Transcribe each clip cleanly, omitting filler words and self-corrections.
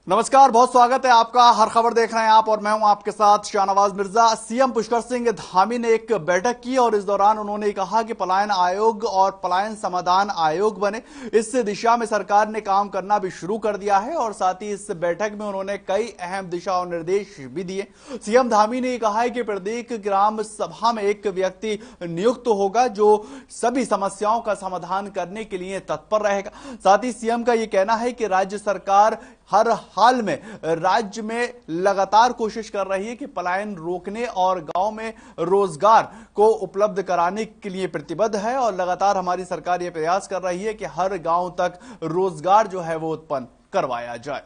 नमस्कार, बहुत स्वागत है आपका। हर खबर देख रहे हैं आप और मैं हूं आपके साथ शाहनवाज मिर्जा। सीएम पुष्कर सिंह धामी ने एक बैठक की और इस दौरान उन्होंने कहा कि पलायन आयोग और पलायन समाधान आयोग बने। इस दिशा में सरकार ने काम करना भी शुरू कर दिया है और साथ ही इस बैठक में उन्होंने कई अहम दिशा और निर्देश भी दिए। सीएम धामी ने कहा है कि प्रत्येक ग्राम सभा में एक व्यक्ति नियुक्त होगा जो सभी समस्याओं का समाधान करने के लिए तत्पर रहेगा। साथ ही सीएम का यह कहना है कि राज्य सरकार हर हाल में राज्य में लगातार कोशिश कर रही है कि पलायन रोकने और गांव में रोजगार को उपलब्ध कराने के लिए प्रतिबद्ध है और लगातार हमारी सरकार यह प्रयास कर रही है कि हर गांव तक रोजगार जो है वो उत्पन्न करवाया जाए।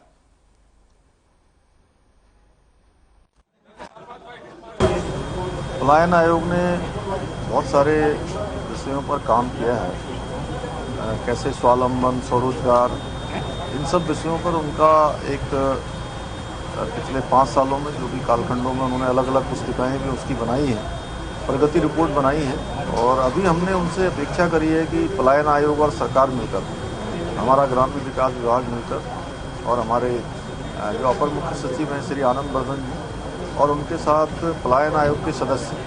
पलायन आयोग ने बहुत सारे विषयों पर काम किया है, कैसे स्वावलंबन, स्वरोजगार, इन सब विषयों पर उनका एक पिछले 5 सालों में जो भी कालखंडों में उन्होंने अलग अलग पुस्तिकाएं भी उसकी बनाई हैं, प्रगति रिपोर्ट बनाई है। और अभी हमने उनसे अपेक्षा करी है कि पलायन आयोग और सरकार मिलकर, हमारा ग्रामीण विकास विभाग मिलकर और हमारे जो अपर मुख्य सचिव हैं श्री आनंद वर्धन जी और उनके साथ पलायन आयोग के सदस्य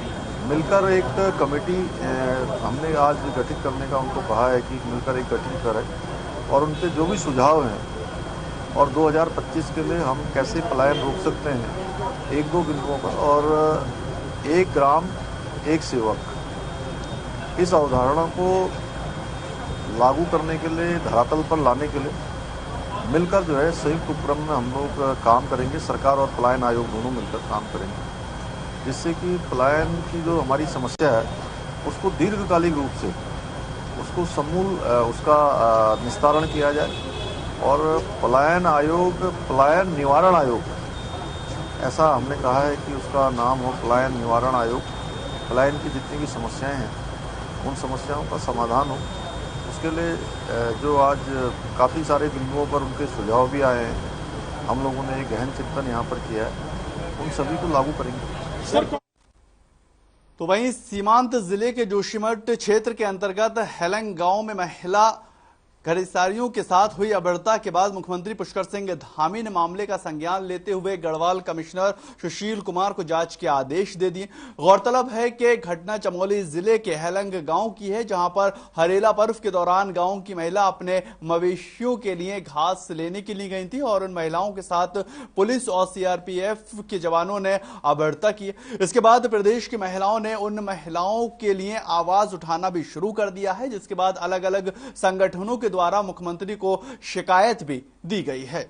मिलकर एक कमेटी हमने आज गठित करने का उनको कहा है कि मिलकर एक गठित करें और उनके जो भी सुझाव हैं और 2025 के लिए हम कैसे पलायन रोक सकते हैं 1-2 बिंदुओं पर, और एक ग्राम एक सेवक, इस अवधारणा को लागू करने के लिए, धरातल पर लाने के लिए मिलकर जो है संयुक्त उपक्रम में हम लोग काम करेंगे। सरकार और पलायन आयोग दोनों मिलकर काम करेंगे, जिससे कि पलायन की जो हमारी समस्या है उसको दीर्घकालिक रूप से उसको समूल उसका निस्तारण किया जाए। और पलायन आयोग पलायन निवारण आयोग, ऐसा हमने कहा है कि उसका नाम हो पलायन निवारण आयोग। पलायन की जितनी भी समस्याएं हैं उन समस्याओं का समाधान हो, उसके लिए जो आज काफ़ी सारे बिंदुओं पर उनके सुझाव भी आए हैं, हम लोगों ने एक गहन चिंतन यहाँ पर किया है, उन सभी को लागू करेंगे। तो वहीं सीमांत जिले के जोशीमठ क्षेत्र के अंतर्गत हेलंग गांव में महिला खरीदारियों के साथ हुई अभद्रता के बाद मुख्यमंत्री पुष्कर सिंह धामी ने मामले का संज्ञान लेते हुए गढ़वाल कमिश्नर सुशील कुमार को जांच के आदेश दे दिए। गौरतलब है कि घटना चमोली जिले के हेलंग गांव की है, जहां पर हरेला पर्व के दौरान गांव की महिला अपने मवेशियों के लिए घास लेने के लिए गई थी और उन महिलाओं के साथ पुलिस और सीआरपीएफ के जवानों ने अभद्रता की। इसके बाद प्रदेश की महिलाओं ने उन महिलाओं के लिए आवाज उठाना भी शुरू कर दिया है, जिसके बाद अलग अलग संगठनों के द्वारा मुख्यमंत्री को शिकायत भी दी गई है।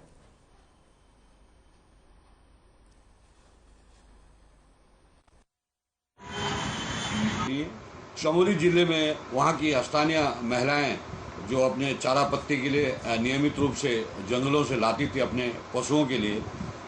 चमोली जिले में वहां की स्थानीय महिलाएं जो अपने चारा पत्ती के लिए नियमित रूप से जंगलों से लाती थी अपने पशुओं के लिए,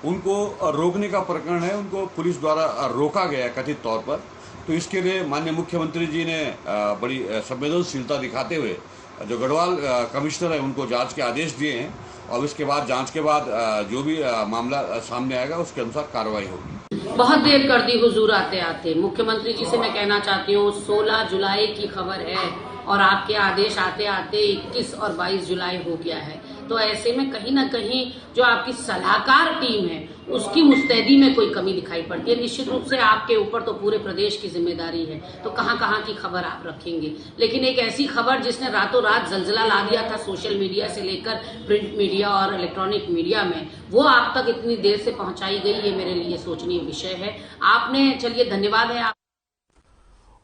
उनको रोकने का प्रकरण है, उनको पुलिस द्वारा रोका गया कथित तौर पर। तो इसके लिए माननीय मुख्यमंत्री जी ने बड़ी संवेदनशीलता दिखाते हुए जो गढ़वाल कमिश्नर है उनको जांच के आदेश दिए हैं और इसके बाद जांच के बाद जो भी मामला सामने आएगा उसके अनुसार कार्रवाई होगी। बहुत देर कर दी हुजूर आते आते। मुख्यमंत्री जी से मैं कहना चाहती हूँ 16 जुलाई की खबर है और आपके आदेश आते आते 21 और 22 जुलाई हो गया है। तो ऐसे में कहीं ना कहीं जो आपकी सलाहकार टीम है उसकी मुस्तैदी में कोई कमी दिखाई पड़ती है। निश्चित रूप से आपके ऊपर तो पूरे प्रदेश की जिम्मेदारी है, तो कहां कहां की खबर आप रखेंगे। लेकिन एक ऐसी खबर जिसने रातों रात जलजला ला दिया था सोशल मीडिया से लेकर प्रिंट मीडिया और इलेक्ट्रॉनिक मीडिया में, वो आप तक इतनी देर से पहुंचाई गई, ये मेरे लिए सोचनीय विषय है। आपने, चलिए धन्यवाद है।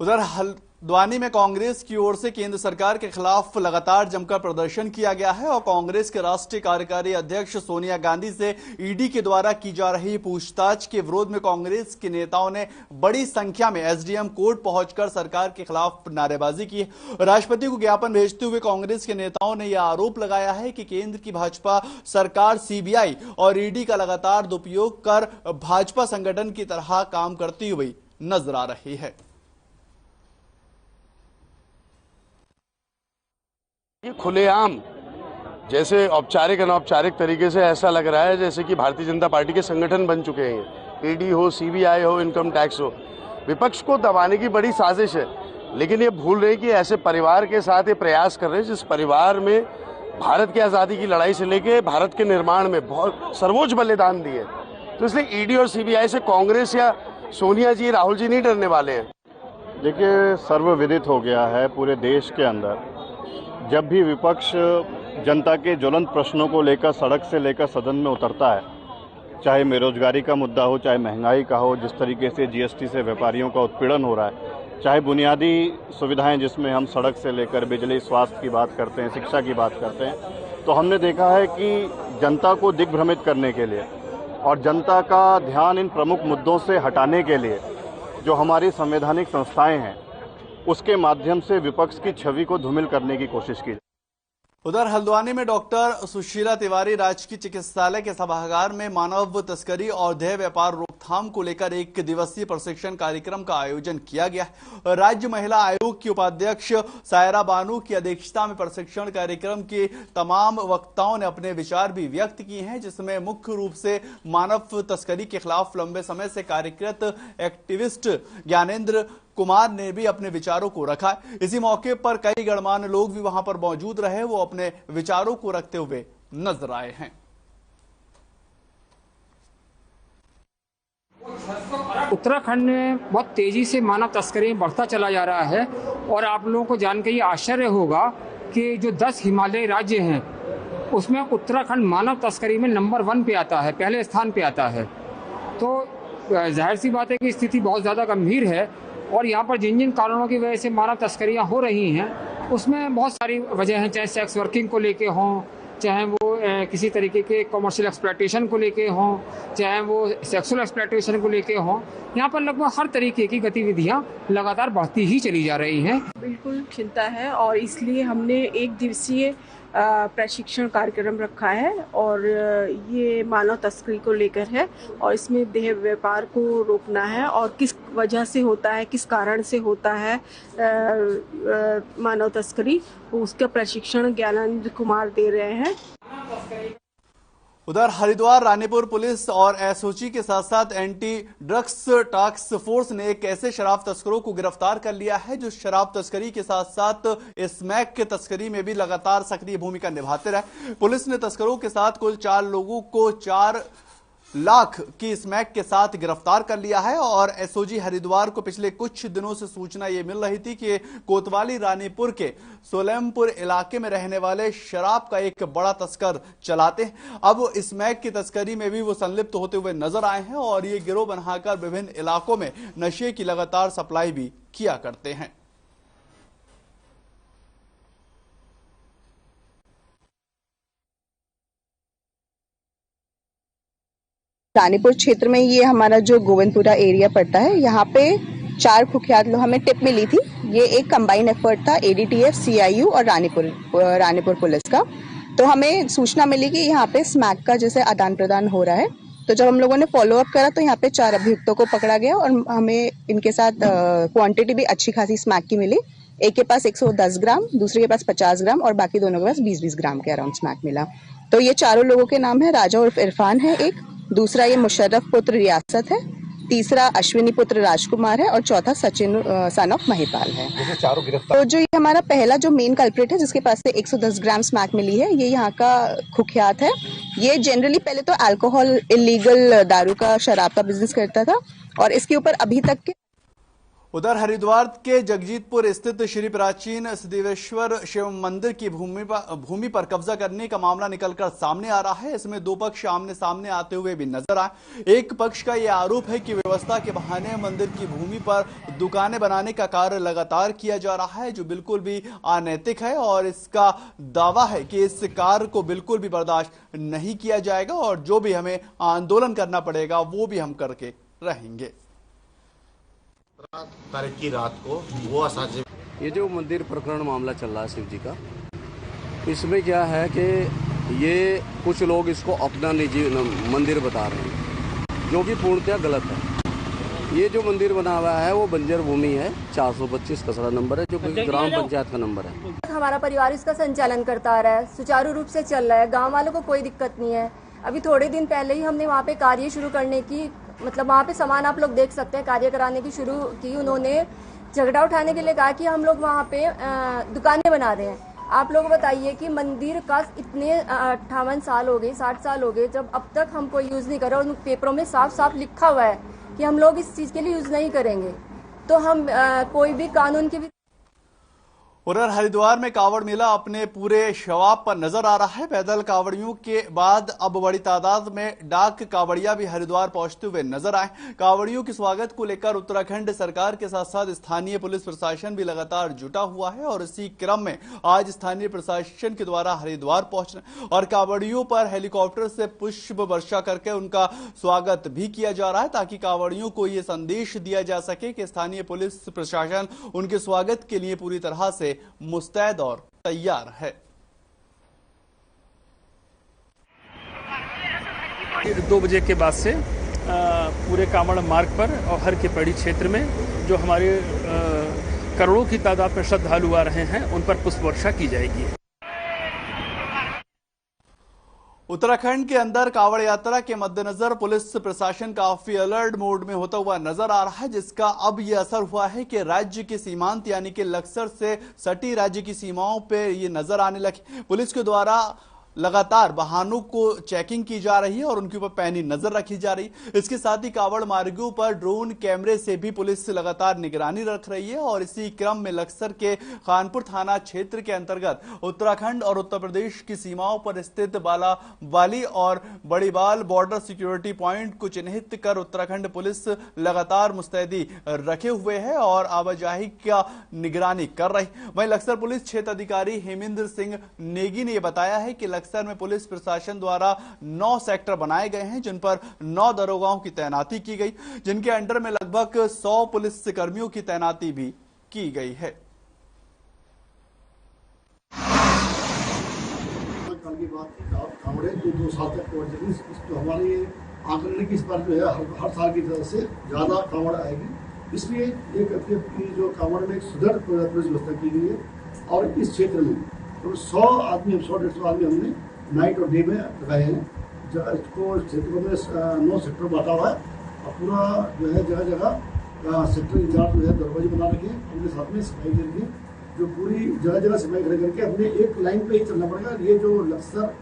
उधर हल्द्वानी में कांग्रेस की ओर से केंद्र सरकार के खिलाफ लगातार जमकर प्रदर्शन किया गया है और कांग्रेस के राष्ट्रीय कार्यकारी अध्यक्ष सोनिया गांधी से ईडी के द्वारा की जा रही पूछताछ के विरोध में कांग्रेस के नेताओं ने बड़ी संख्या में एसडीएम कोर्ट पहुंचकर सरकार के खिलाफ नारेबाजी की। राष्ट्रपति को ज्ञापन भेजते हुए कांग्रेस के नेताओं ने यह आरोप लगाया है कि केंद्र की भाजपा सरकार सीबीआई और ईडी का लगातार दुरुपयोग कर भाजपा संगठन की तरह काम करती हुई नजर आ रही है। खुलेआम जैसे औपचारिक अनौपचारिक तरीके से ऐसा लग रहा है जैसे कि भारतीय जनता पार्टी के संगठन बन चुके हैं। ईडी हो, सीबीआई हो, इनकम टैक्स हो, विपक्ष को दबाने की बड़ी साजिश है। लेकिन ये भूल रहे कि ऐसे परिवार के साथ ये प्रयास कर रहे हैं जिस परिवार में भारत की आज़ादी की लड़ाई से लेके भारत के निर्माण में बहुत सर्वोच्च बलिदान दिए। तो इसलिए ईडी और सीबीआई से कांग्रेस या सोनिया जी, राहुल जी नहीं डरने वाले हैं। देखिए, सर्वविदित हो गया है पूरे देश के अंदर, जब भी विपक्ष जनता के ज्वलंत प्रश्नों को लेकर सड़क से लेकर सदन में उतरता है, चाहे बेरोजगारी का मुद्दा हो, चाहे महंगाई का हो, जिस तरीके से जीएसटी से व्यापारियों का उत्पीड़न हो रहा है, चाहे बुनियादी सुविधाएं जिसमें हम सड़क से लेकर बिजली, स्वास्थ्य की बात करते हैं, शिक्षा की बात करते हैं, तो हमने देखा है कि जनता को दिग्भ्रमित करने के लिए और जनता का ध्यान इन प्रमुख मुद्दों से हटाने के लिए जो हमारी संवैधानिक संस्थाएं हैं, उसके माध्यम से विपक्ष की छवि को धूमिल करने की कोशिश की। उधर हल्द्वानी में डॉक्टर सुशीला तिवारी राजकीय चिकित्सालय के सभागार में मानव तस्करी और देह व्यापार रोकथाम को लेकर 1 दिवसीय प्रशिक्षण कार्यक्रम का आयोजन किया गया है। राज्य महिला आयोग की उपाध्यक्ष सायरा बानू की अध्यक्षता में प्रशिक्षण कार्यक्रम के तमाम वक्ताओं ने अपने विचार भी व्यक्त किए हैं, जिसमें मुख्य रूप से मानव तस्करी के खिलाफ लंबे समय से कार्यरत एक्टिविस्ट ज्ञानेंद्र कुमार ने भी अपने विचारों को रखा। इसी मौके पर कई गणमान्य लोग भी वहां पर मौजूद रहे, वो अपने विचारों को रखते हुए नजर आए हैं। उत्तराखंड में बहुत तेजी से मानव तस्करी बढ़ता चला जा रहा है और आप लोगों को जानकर ये आश्चर्य होगा कि जो 10 हिमालयी राज्य हैं उसमें उत्तराखंड मानव तस्करी में नंबर 1 पे आता है, पहले स्थान पे आता है। तो जाहिर सी बात है कि स्थिति बहुत ज़्यादा गंभीर है और यहाँ पर जिन जिन कारणों की वजह से मानव तस्करियाँ हो रही हैं उसमें बहुत सारी वजह हैं, चाहे सेक्स वर्किंग को लेके हों, चाहे वो किसी तरीके के कमर्शियल एक्सप्लॉयटेशन को लेके हों, चाहे वो सेक्सुअल एक्सप्लॉयटेशन को लेके हों। यहाँ पर लगभग हर तरीके की गतिविधियाँ लगातार बढ़ती ही चली जा रही हैं। बिल्कुल चिंता है और इसलिए हमने 1 दिवसीय प्रशिक्षण कार्यक्रम रखा है और ये मानव तस्करी को लेकर है और इसमें देह व्यापार को रोकना है और किस वजह से होता है, किस कारण से होता है मानव तस्करी, उसका प्रशिक्षण ज्ञानेंद्र कुमार दे रहे हैं। उधर हरिद्वार रानीपुर पुलिस और एसओजी के साथ साथ एंटी ड्रग्स टास्क फोर्स ने एक ऐसे शराब तस्करों को गिरफ्तार कर लिया है जो शराब तस्करी के साथ साथ स्मैक के तस्करी में भी लगातार सक्रिय भूमिका निभाते रहे। पुलिस ने तस्करों के साथ कुल 4 लोगों को 4 लाख की स्मैक के साथ गिरफ्तार कर लिया है और एसओजी हरिद्वार को पिछले कुछ दिनों से सूचना ये मिल रही थी कि कोतवाली रानीपुर के सोलेमपुर इलाके में रहने वाले शराब का एक बड़ा तस्कर चलाते हैं। अब स्मैक की तस्करी में भी वो संलिप्त होते हुए नजर आए हैं और ये गिरोह बनाकर विभिन्न इलाकों में नशे की लगातार सप्लाई भी किया करते हैं। रानीपुर क्षेत्र में ये हमारा जो गोविंदपुरा एरिया पड़ता है, यहाँ पे 4 कुख्यात लोग हमें टिप मिली थी। ये एक कंबाइन एफर्ट था एडीटीएफ, सीआईयू और रानीपुर पुलिस का। तो हमें सूचना मिली कि यहाँ पे स्मैक का जैसे आदान प्रदान हो रहा है। तो जब हम लोगों ने फॉलो अप करा तो यहाँ पे 4 अभियुक्तों को पकड़ा गया और हमें इनके साथ क्वांटिटी भी अच्छी खासी स्मैक की मिली। एक के पास 110 ग्राम, दूसरे के पास 50 ग्राम और बाकी दोनों के पास 20-20 ग्राम के अराउंड स्मैक मिला। तो ये चारों लोगों के नाम है राजा उर्फ इरफान है एक, दूसरा ये मुशर्रफ पुत्र रियासत है, तीसरा अश्विनी पुत्र राजकुमार है और चौथा सचिन सन ऑफ महिपाल है। चारों गिरफ्तार। तो जो ये हमारा पहला जो मेन कल्प्रिट है जिसके पास से 110 ग्राम स्मैक मिली है, ये यहाँ का कुख्यात है। ये जनरली पहले तो अल्कोहल, इलीगल दारू का, शराब का बिजनेस करता था और इसके ऊपर अभी तक के। उधर हरिद्वार के जगजीतपुर स्थित श्री प्राचीन सिद्धेश्वर शिव मंदिर की भूमि पर कब्जा करने का मामला निकलकर सामने आ रहा है। इसमें 2 पक्ष आमने सामने आते हुए भी नजर आए। एक पक्ष का यह आरोप है कि व्यवस्था के बहाने मंदिर की भूमि पर दुकानें बनाने का कार्य लगातार किया जा रहा है, जो बिल्कुल भी अनैतिक है और इसका दावा है कि इस कार्य को बिल्कुल भी बर्दाश्त नहीं किया जाएगा और जो भी हमें आंदोलन करना पड़ेगा वो भी हम करके रहेंगे। तारीख की रात को वो असाजे ये जो मंदिर प्रकरण मामला चल रहा है शिव जी का, इसमें क्या है कि ये कुछ लोग इसको अपना निजी मंदिर बता रहे हैं, जो कि पूर्णतः गलत है। ये जो मंदिर बना हुआ है वो बंजर भूमि है, 425 कसरा नंबर है, जो कि ग्राम पंचायत का नंबर है। हमारा परिवार इसका संचालन करता आ रहा है, सुचारू रूप से चल रहा है, गाँव वालों को कोई दिक्कत नहीं है। अभी थोड़े दिन पहले ही हमने वहाँ पे कार्य शुरू करने की, मतलब वहाँ पे सामान आप लोग देख सकते हैं, कार्य कराने की शुरू की। उन्होंने झगड़ा उठाने के लिए कहा कि हम लोग वहाँ पे दुकानें बना रहे हैं। आप लोग बताइए कि मंदिर का इतने 58 साल हो गए, 60 साल हो गए, जब अब तक हम कोई यूज नहीं कर रहे और उन पेपरों में साफ साफ लिखा हुआ है कि हम लोग इस चीज के लिए यूज नहीं करेंगे, तो हम कोई भी कानून की भी। उधर हरिद्वार में कांवड़ मेला अपने पूरे शवाब पर नजर आ रहा है। पैदल कांवड़ियों के बाद अब बड़ी तादाद में डाक कांवड़िया भी हरिद्वार पहुंचते हुए नजर आए। कांवड़ियों के स्वागत को लेकर उत्तराखंड सरकार के साथ साथ स्थानीय पुलिस प्रशासन भी लगातार जुटा हुआ है और इसी क्रम में आज स्थानीय प्रशासन के द्वारा हरिद्वार पहुंचने और कांवड़ियों पर हेलीकॉप्टर से पुष्प वर्षा करके उनका स्वागत भी किया जा रहा है, ताकि कांवड़ियों को ये संदेश दिया जा सके कि स्थानीय पुलिस प्रशासन उनके स्वागत के लिए पूरी तरह से मुस्तैद और तैयार है। 2 बजे के बाद से पूरे कांवड़ मार्ग पर और हर के पड़ी क्षेत्र में जो हमारे करोड़ों की तादाद में श्रद्धालु आ रहे हैं उन पर पुष्प वर्षा की जाएगी। उत्तराखंड के अंदर कांवड़ यात्रा के मद्देनजर पुलिस प्रशासन काफी अलर्ट मोड में होता हुआ नजर आ रहा है, जिसका अब यह असर हुआ है कि राज्य के सीमांत यानी कि लक्सर से सटी राज्य की सीमाओं पे ये नजर आने लगे। पुलिस के द्वारा लगातार वाहनों को चेकिंग की जा रही है और उनके ऊपर पैनी नजर रखी जा रही है। इसके साथ ही कांवड़ मार्गों पर ड्रोन कैमरे से भी पुलिस लगातार निगरानी रख रही है और इसी क्रम में लक्सर के खानपुर थाना क्षेत्र के अंतर्गत उत्तराखंड और उत्तर प्रदेश की सीमाओं पर स्थित बालावाली और बड़ीबाल बॉर्डर सिक्योरिटी पॉइंट को चिन्हित कर उत्तराखंड पुलिस लगातार मुस्तैदी रखे हुए है और आवाजाही का निगरानी कर रही। वहीं लक्सर पुलिस क्षेत्र अधिकारी हेमेंद्र सिंह नेगी ने यह बताया है कि लक्सर में पुलिस प्रशासन द्वारा 9 सेक्टर बनाए गए हैं, जिन पर 9 दरोगाओं की तैनाती की गई, जिनके अंडर में लगभग 100 पुलिस कर्मियों की तैनाती भी की गई है। दो साल तक तो हमारे आंकड़े की इस बार जो है हर साल की तरह से ज्यादा कांवड़ आएगी, इसलिए एक जो कांवड़ में एक सुदृढ़ पुलिस व्यवस्था की गई है और इस क्षेत्र में तो 100-150 आदमी हमने नाइट और डे में लगाए हैं। इसको क्षेत्र में 9 सेक्टर बांटा हुआ है और पूरा जो है जगह जगह सेक्टर इंचार्ज जो है दरवाजे बना रखे हैं, उनके साथ में सफाई करके जो पूरी जगह जगह सफाई खड़े करके अपने एक लाइन पे ही चलना पड़ेगा। ये जो लक्सर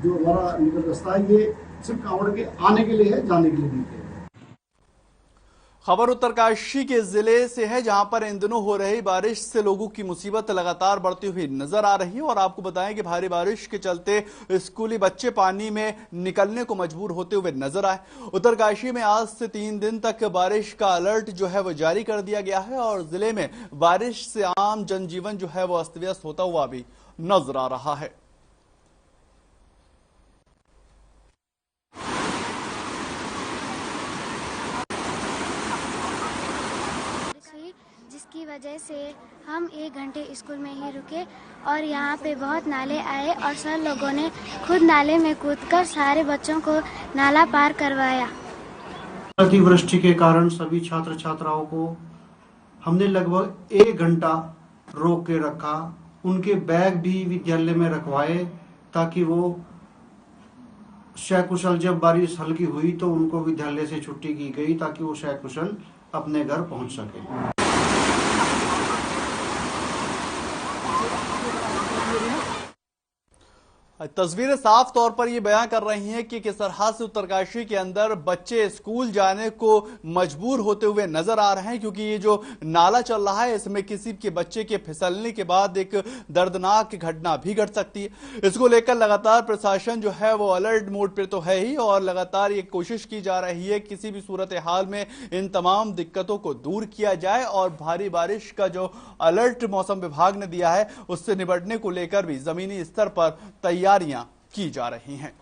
जो हमारा निकल रास्ता है ये सिर्फ कांवड़ के आने के लिए है, जाने के लिए नहीं है। खबर उत्तरकाशी के जिले से है, जहां पर इन दिनों हो रही बारिश से लोगों की मुसीबत लगातार बढ़ती हुई नजर आ रही है और आपको बताएं कि भारी बारिश के चलते स्कूली बच्चे पानी में निकलने को मजबूर होते हुए नजर आए। उत्तरकाशी में आज से 3 दिन तक बारिश का अलर्ट जो है वो जारी कर दिया गया है और जिले में बारिश से आम जनजीवन जो है वो अस्त व्यस्त होता हुआ भी नजर आ रहा है। जिसकी वजह से हम 1 घंटे स्कूल में ही रुके और यहाँ पे बहुत नाले आए और सब लोगों ने खुद नाले में कूदकर सारे बच्चों को नाला पार करवाया। अतिवृष्टि के कारण सभी छात्र छात्राओं को हमने लगभग 1 घंटा रोक के रखा। उनके बैग भी विद्यालय में रखवाए ताकि वो सकुशल, जब बारिश हल्की हुई तो उनको विद्यालय से छुट्टी की गई ताकि वो सकुशल अपने घर पहुंच सके। तस्वीरें साफ तौर पर ये बयां कर रही हैं कि किस तरह से उत्तरकाशी के अंदर बच्चे स्कूल जाने को मजबूर होते हुए नजर आ रहे हैं, क्योंकि ये जो नाला चल रहा है इसमें किसी के बच्चे के फिसलने के बाद एक दर्दनाक घटना भी घट सकती है। इसको लेकर लगातार प्रशासन जो है वो अलर्ट मोड पर तो है ही और लगातार ये कोशिश की जा रही है किसी भी सूरत हाल में इन तमाम दिक्कतों को दूर किया जाए और भारी बारिश का जो अलर्ट मौसम विभाग ने दिया है उससे निपटने को लेकर भी जमीनी स्तर पर तैयारियां की जा रही हैं।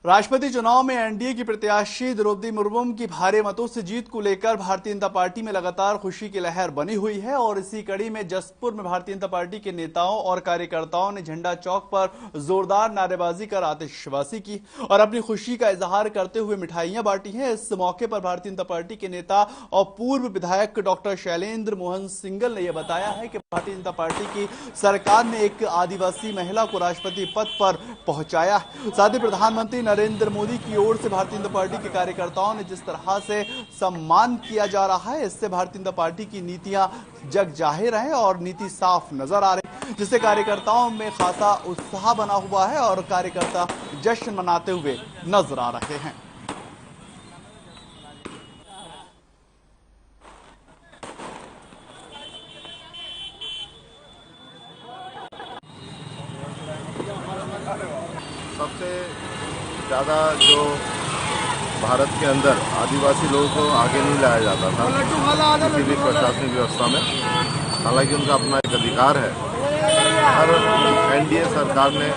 राष्ट्रपति चुनाव में एनडीए की प्रत्याशी द्रौपदी मुर्मू की भारी मतों से जीत को लेकर भारतीय जनता पार्टी में लगातार खुशी की लहर बनी हुई है और इसी कड़ी में जसपुर में भारतीय जनता पार्टी के नेताओं और कार्यकर्ताओं ने झंडा चौक पर जोरदार नारेबाजी कर आतिशबाजी की और अपनी खुशी का इजहार करते हुए मिठाइयां बांटी हैं। इस मौके पर भारतीय जनता पार्टी के नेता और पूर्व विधायक डॉक्टर शैलेंद्र मोहन सिंगल ने यह बताया है कि भारतीय जनता पार्टी की सरकार ने एक आदिवासी महिला को राष्ट्रपति पद पर पहुंचाया। साथ ही प्रधानमंत्री नरेंद्र मोदी की ओर से भारतीय जनता पार्टी के कार्यकर्ताओं ने जिस तरह से सम्मान किया जा रहा है, इससे भारतीय जनता पार्टी की नीतियां जग जाहिर है और नीति साफ नजर आ रही, जिससे कार्यकर्ताओं में खासा उत्साह बना हुआ है और कार्यकर्ता जश्न मनाते हुए नजर आ रहे हैं। सबसे ज़्यादा जो भारत के अंदर आदिवासी लोगों को आगे नहीं लाया जाता था किसी भी प्रशासनिक व्यवस्था में, हालांकि उनका अपना एक अधिकार है। हर एनडीए सरकार ने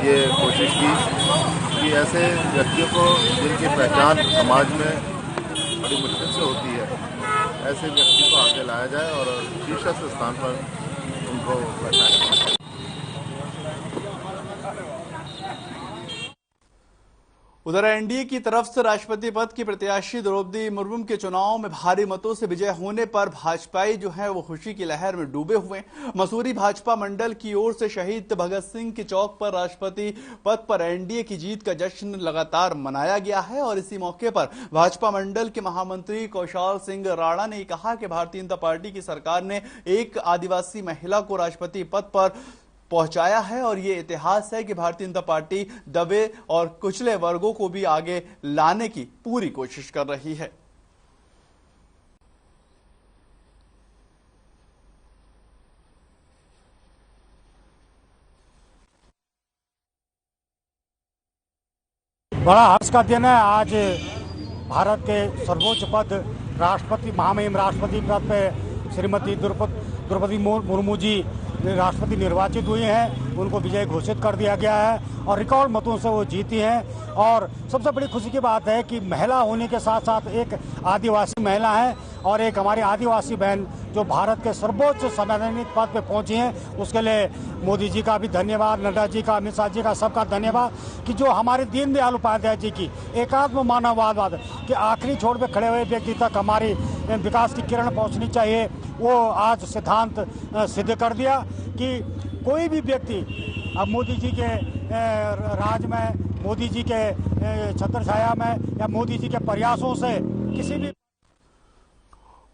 ये कोशिश की कि ऐसे व्यक्तियों को जिनकी पहचान समाज में बड़ी मुश्किल से होती है, ऐसे व्यक्ति को आगे लाया जाए और शीर्ष स्थान पर उनको बैठाया जाए। उधर एनडीए की तरफ से राष्ट्रपति पद की प्रत्याशी द्रौपदी मुर्मू के चुनाव में भारी मतों से विजय होने पर भाजपाई जो है वो खुशी की लहर में डूबे हुए हैं। मसूरी भाजपा मंडल की ओर से शहीद भगत सिंह के चौक पर राष्ट्रपति पद पर एनडीए की जीत का जश्न लगातार मनाया गया है और इसी मौके पर भाजपा मंडल के महामंत्री कौशाल सिंह राणा ने कहा कि भारतीय जनता पार्टी की सरकार ने एक आदिवासी महिला को राष्ट्रपति पद पर पहुंचाया है और ये इतिहास है कि भारतीय जनता पार्टी दबे और कुचले वर्गों को भी आगे लाने की पूरी कोशिश कर रही है। बड़ा हर्ष का दिन है। आज भारत के सर्वोच्च पद राष्ट्रपति, महामहिम राष्ट्रपति पद पे श्रीमती द्रौपदी मुर्मू जी राष्ट्रपति निर्वाचित हुई हैं, उनको विजय घोषित कर दिया गया है और रिकॉर्ड मतों से वो जीती हैं। और सबसे बड़ी खुशी की बात है कि महिला होने के साथ साथ एक आदिवासी महिला है और एक हमारी आदिवासी बहन जो भारत के सर्वोच्च संवैधानिक पद पे पहुंची हैं, उसके लिए मोदी जी का भी धन्यवाद, नड्डा जी का, अमित शाह जी का, सबका धन्यवाद कि जो हमारे दीनदयाल उपाध्याय जी की एकात्म मानववाद कि आखिरी छोर पे खड़े हुए व्यक्ति तक हमारी विकास की किरण पहुंचनी चाहिए, वो आज सिद्धांत सिद्ध कर दिया कि कोई भी व्यक्ति अब मोदी जी के राज में, मोदी जी के छत्र छाया में या मोदी जी के प्रयासों से किसी भी।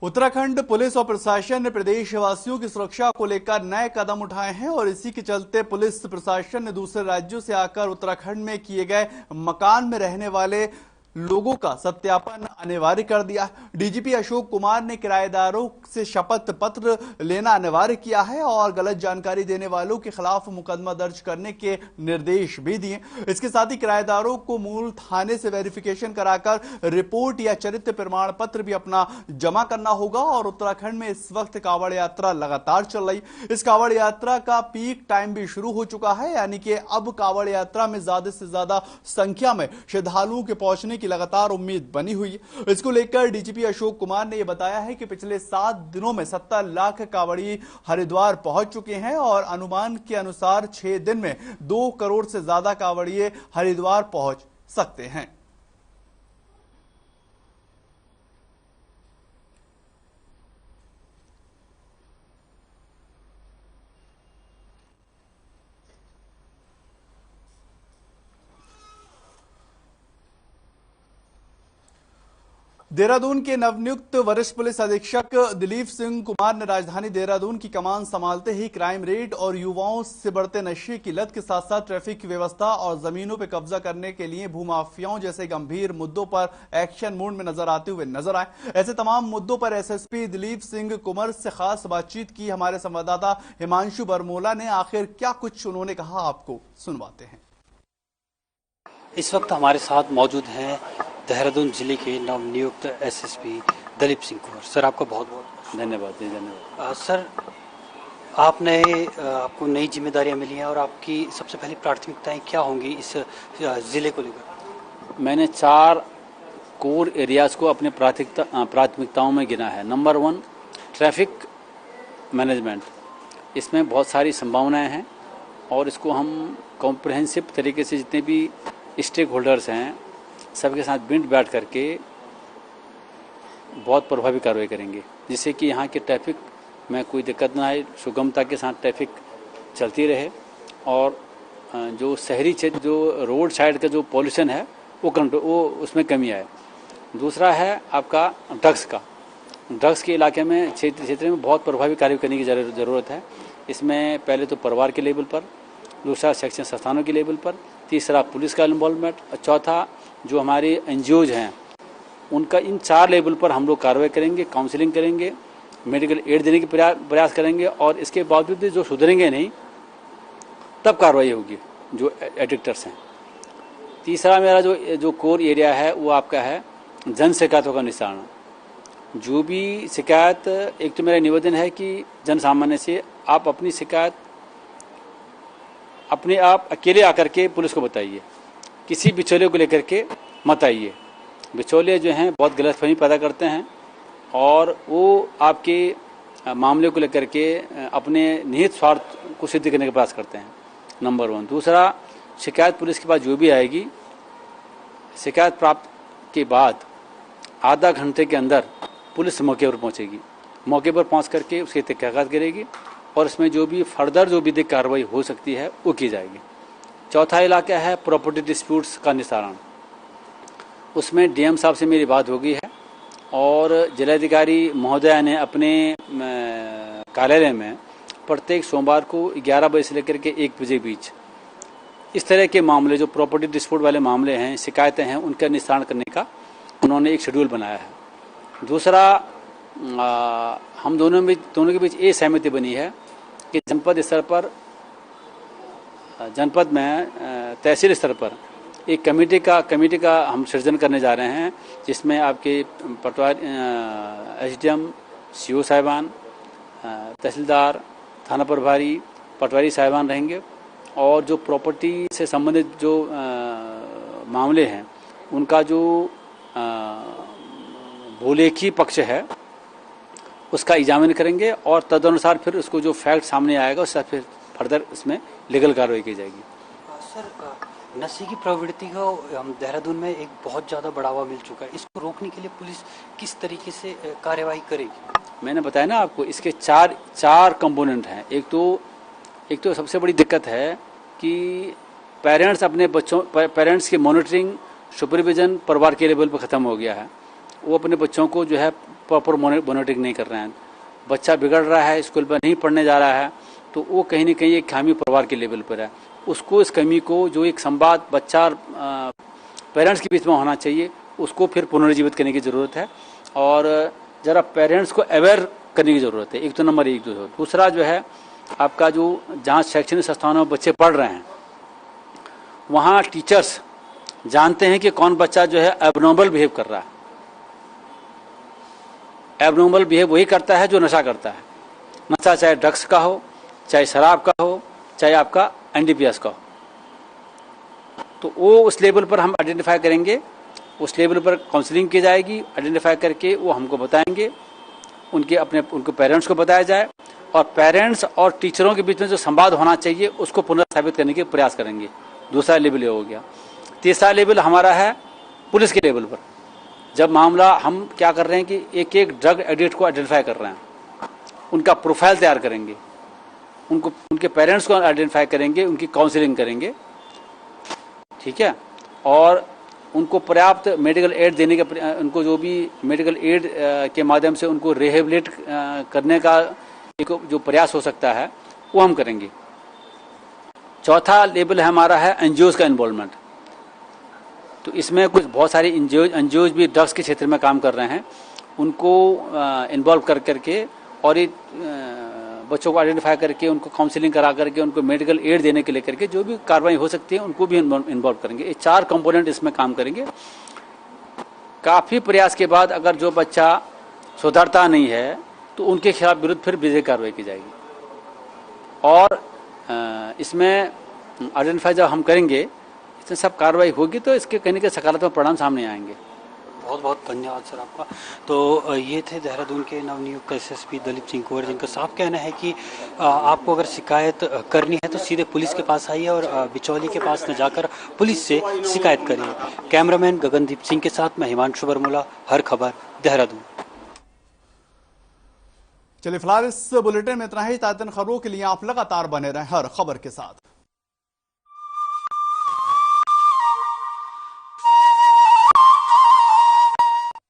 उत्तराखंड पुलिस और प्रशासन ने प्रदेशवासियों की सुरक्षा को लेकर नए कदम उठाए हैं और इसी के चलते पुलिस प्रशासन ने दूसरे राज्यों से आकर उत्तराखंड में किए गए मकान में रहने वाले लोगों का सत्यापन अनिवार्य कर दिया। डीजीपी अशोक कुमार ने किराएदारों से शपथ पत्र लेना अनिवार्य किया है और गलत जानकारी देने वालों के खिलाफ मुकदमा दर्ज करने के निर्देश भी दिए। इसके साथ ही किराएदारों को मूल थाने से वेरिफिकेशन कराकर रिपोर्ट या चरित्र प्रमाण पत्र भी अपना जमा करना होगा। और उत्तराखंड में इस वक्त कांवड़ यात्रा लगातार चल रही। इस कांवड़ यात्रा का पीक टाइम भी शुरू हो चुका है, यानी कि अब कांवड़ यात्रा में ज्यादा से ज्यादा संख्या में श्रद्धालुओं के पहुंचने की लगातार उम्मीद बनी हुई है। इसको लेकर डीजीपी अशोक कुमार ने यह बताया है कि पिछले 7 दिनों में 70 लाख कांवड़ी हरिद्वार पहुंच चुके हैं और अनुमान के अनुसार 6 दिन में 2 करोड़ से ज्यादा कांवड़िए हरिद्वार पहुंच सकते हैं। देहरादून के नवनियुक्त वरिष्ठ पुलिस अधीक्षक दिलीप सिंह कुमार ने राजधानी देहरादून की कमान संभालते ही क्राइम रेट और युवाओं से बढ़ते नशे की लत के साथ साथ ट्रैफिक की व्यवस्था और जमीनों पर कब्जा करने के लिए भूमाफियाओं जैसे गंभीर मुद्दों पर एक्शन मोड में नजर आते हुए नजर आए। ऐसे तमाम मुद्दों पर एसएसपी दिलीप सिंह कुमार से खास बातचीत की हमारे संवाददाता हिमांशु बरमोला ने। आखिर क्या कुछ उन्होंने कहा, आपको सुनवाते हैं। इस वक्त हमारे साथ मौजूद हैं देहरादून जिले के नवनियुक्त एसएसपी दिलीप सिंह कुमार। सर, आपका बहुत बहुत धन्यवाद। सर, आपको नई जिम्मेदारियां मिली हैं और आपकी सबसे पहली प्राथमिकताएं क्या होंगी इस जिले को लेकर? मैंने 4 कोर एरियाज को अपने प्राथमिकताओं में गिना है। Number 1 traffic management. इसमें बहुत सारी संभावनाएं हैं और इसको हम कॉम्प्रिहेंसिव तरीके से जितने भी स्टेक होल्डर्स हैं सबके साथ बैठ करके बहुत प्रभावी कार्रवाई करेंगे, जिससे कि यहाँ के ट्रैफिक में कोई दिक्कत ना आए, सुगमता के साथ ट्रैफिक चलती रहे और जो शहरी क्षेत्र जो रोड साइड का जो पॉल्यूशन है वो उसमें कमी आए। दूसरा है आपका ड्रग्स के इलाके में क्षेत्र में बहुत प्रभावी कार्य करने की ज़रूरत है। इसमें पहले तो परिवार के लेवल पर, दूसरा शैक्षणिक संस्थानों के लेवल पर, तीसरा पुलिस का इन्वॉल्वमेंट और चौथा जो हमारे एनजीओज हैं उनका, इन 4 लेवल पर हम लोग कार्रवाई करेंगे, काउंसलिंग करेंगे, मेडिकल एड देने की प्रयास करेंगे और इसके बावजूद जो सुधरेंगे नहीं तब कार्रवाई होगी जो एडिक्टर्स हैं। तीसरा मेरा जो कोर एरिया है वो आपका है जन शिकायतों का निस्तारण। जो भी शिकायत, एक तो मेरा निवेदन है कि जन सामान्य से आप अपनी शिकायत अपने आप अकेले आकर के पुलिस को बताइए, किसी बिचौलिए को लेकर के मत आइए। बिचौलिए जो हैं बहुत गलतफहमी पैदा करते हैं और वो आपके मामले को लेकर के अपने निहित स्वार्थ को सिद्ध करने का प्रयास करते हैं, नंबर 1। दूसरा, शिकायत पुलिस के पास जो भी आएगी, शिकायत प्राप्त के बाद आधा घंटे के अंदर पुलिस मौके पर पहुंचेगी, मौके पर पहुंच करके उसकी तहकीकात करेगी और इसमें जो भी फर्दर जो विधिक कार्रवाई हो सकती है वो की जाएगी। चौथा इलाका है प्रॉपर्टी डिस्प्यूट्स का निस्तारण। उसमें डीएम साहब से मेरी बात हो गई है और जिलाधिकारी महोदया ने अपने कार्यालय में प्रत्येक सोमवार को 11 बजे से लेकर के 1 बजे बीच इस तरह के मामले, जो प्रॉपर्टी डिस्प्यूट वाले मामले हैं, शिकायतें हैं, उनका निस्तारण करने का उन्होंने एक शेड्यूल बनाया है। दूसरा, हम दोनों के बीच ये सहमति बनी है कि जनपद स्तर पर, जनपद में तहसील स्तर पर एक कमेटी का हम सृजन करने जा रहे हैं, जिसमें आपके पटवारी, एसडीएम, सीओ साहिबान, तहसीलदार, थाना प्रभारी, पटवारी साहिबान रहेंगे और जो प्रॉपर्टी से संबंधित जो मामले हैं उनका जो भूलेखी पक्ष है उसका एग्जामिन करेंगे और तदनुसार फिर उसको जो फैक्ट सामने आएगा उससे फिर फर्दर इसमें लीगल कार्रवाई की जाएगी। सर, नशे की प्रवृत्ति को हम देहरादून में एक बहुत ज़्यादा बढ़ावा मिल चुका है, इसको रोकने के लिए पुलिस किस तरीके से कार्रवाई करेगी? मैंने बताया ना आपको, इसके चार कंपोनेंट हैं। एक तो सबसे बड़ी दिक्कत है कि पेरेंट्स अपने बच्चों, पेरेंट्स की मॉनिटरिंग, सुपरविजन परिवार के लेवल पर ख़त्म हो गया है। वो अपने बच्चों को जो है प्रॉपर मॉनिटरिंग नहीं कर रहे हैं। बच्चा बिगड़ रहा है, स्कूल में नहीं पढ़ने जा रहा है, तो वो कहीं ना कहीं एक खामी परिवार के लेवल पर है। उसको, इस कमी को, जो एक संवाद बच्चा और पेरेंट्स के बीच में होना चाहिए, उसको फिर पुनर्जीवित करने की ज़रूरत है और ज़रा पेरेंट्स को अवेयर करने की ज़रूरत है। एक तो नंबर 1। दूसरा जो है आपका, जो जहाँ शैक्षणिक संस्थानों में बच्चे पढ़ रहे हैं वहाँ टीचर्स जानते हैं कि कौन बच्चा जो है एबनॉर्मल बिहेव कर रहा है। एबनॉर्मल बिहेव वही करता है जो नशा करता है। नशा चाहे ड्रग्स का हो, चाहे शराब का हो, चाहे आपका एनडीपीएस का हो, तो वो उस लेवल पर हम आइडेंटिफाई करेंगे, उस लेवल पर काउंसलिंग की जाएगी, आइडेंटिफाई करके वो हमको बताएंगे, उनको पेरेंट्स को बताया जाए और पेरेंट्स और टीचरों के बीच में जो संवाद होना चाहिए उसको पुनर्स्थापित करने के प्रयास करेंगे। दूसरा लेवल ये हो गया। तीसरा लेवल हमारा है पुलिस के लेवल पर। जब मामला, हम क्या कर रहे हैं कि एक ड्रग एडिक्ट को आइडेंटिफाई कर रहे हैं, उनका प्रोफाइल तैयार करेंगे, उनके पेरेंट्स को आइडेंटिफाई करेंगे, उनकी काउंसलिंग करेंगे, ठीक है, और उनको पर्याप्त मेडिकल एड देने का, उनको जो भी मेडिकल एड के माध्यम से उनको रिहेबिलिट करने का एक जो प्रयास हो सकता है वो हम करेंगे। चौथा लेवल है हमारा है एनजीओज का इन्वॉल्वमेंट। तो इसमें कुछ बहुत सारे एनजीओज भी ड्रग्स के क्षेत्र में काम कर रहे हैं, उनको इन्वॉल्व कर करके और ये बच्चों को आइडेंटिफाई करके उनको काउंसलिंग करा करके उनको मेडिकल एड देने के लेकर के जो भी कार्रवाई हो सकती है उनको भी इन्वॉल्व करेंगे। ये 4 कंपोनेंट इसमें काम करेंगे। काफ़ी प्रयास के बाद अगर जो बच्चा सुधरता नहीं है तो उनके खिलाफ विरुद्ध फिर विधिक कार्रवाई की जाएगी और इसमें आइडेंटिफाई जब हम करेंगे, इसमें सब कार्रवाई होगी तो इसके कहीं के सकारात्मक परिणाम सामने आएंगे। बहुत बहुत धन्यवाद सर आपका। तो ये थे देहरादून के नवनियुक्त एसएसपी दलीप सिंह कुंवर, जिनका साफ कहना है कि आपको अगर शिकायत करनी है तो सीधे पुलिस के पास आइए और बिचौली के पास न जाकर पुलिस से शिकायत करिए। कैमरामैन गगनदीप सिंह के साथ मैं हिमांशु वर्मोला, हर खबर देहरादून। चलिए फिलहाल इस बुलेटिन में इतना ही। ताज़ा खबरों के लिए आप लगातार बने रहें हर खबर के साथ।